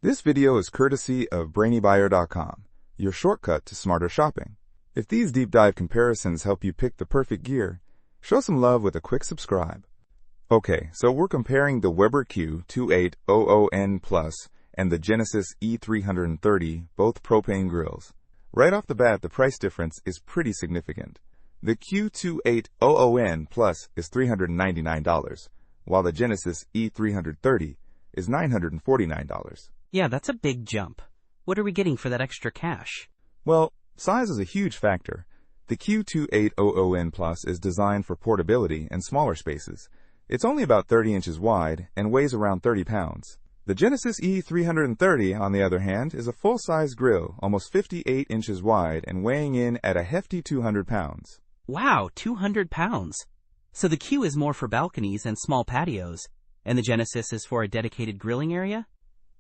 This video is courtesy of BrainyBuyer.com, your shortcut to smarter shopping. If these deep dive comparisons help you pick the perfect gear, show some love with a quick subscribe. Okay, so we're comparing the Weber Q2800N Plus and the Genesis E-330, both propane grills. Right off the bat, the price difference is pretty significant. The Q2800N Plus is $399, while the Genesis E-330 is $949. Yeah, that's a big jump. What are we getting for that extra cash? Well, size is a huge factor. The Q2800N Plus is designed for portability and smaller spaces. It's only about 30 inches wide and weighs around 30 pounds. The Genesis E330, on the other hand, is a full-size grill, almost 58 inches wide and weighing in at a hefty 200 pounds. Wow, 200 pounds. So the Q is more for balconies and small patios, and the Genesis is for a dedicated grilling area?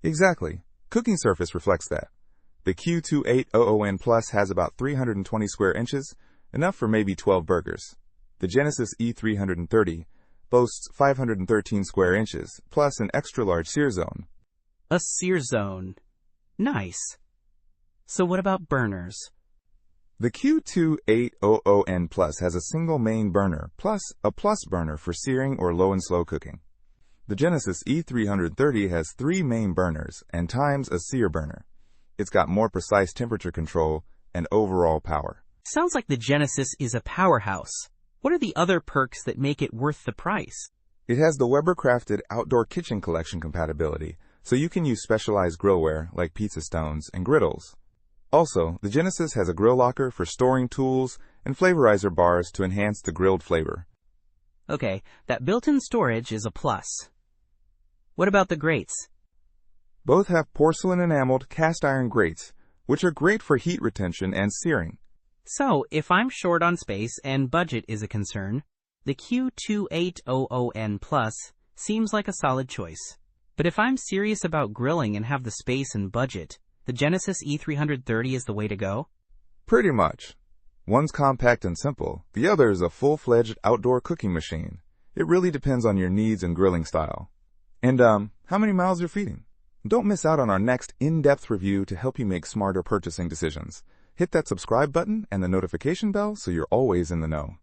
Exactly. Cooking surface reflects that. The Q2800N Plus has about 320 square inches, enough for maybe 12 burgers. The Genesis E330 boasts 513 square inches, plus an extra-large sear zone. A sear zone. Nice. So what about burners? The Q2800N Plus has a single main burner, plus a plus burner for searing or low and slow cooking. The Genesis E330 has 3 main burners and times a sear burner. It's got more precise temperature control and overall power. Sounds like the Genesis is a powerhouse. What are the other perks that make it worth the price? It has the Weber-crafted outdoor kitchen collection compatibility, so you can use specialized grillware like pizza stones and griddles. Also, the Genesis has a grill locker for storing tools and flavorizer bars to enhance the grilled flavor. Okay, that built-in storage is a plus. What about the grates? Both have porcelain enameled cast iron grates, which are great for heat retention and searing. So, if I'm short on space and budget is a concern, the Q2800N Plus seems like a solid choice. But if I'm serious about grilling and have the space and budget, the Genesis E330 is the way to go? Pretty much. One's compact and simple, the other is a full-fledged outdoor cooking machine. It really depends on your needs and grilling style. And, how many miles you're feeding. Don't miss out on our next in-depth review to help you make smarter purchasing decisions. Hit that subscribe button and the notification bell so you're always in the know.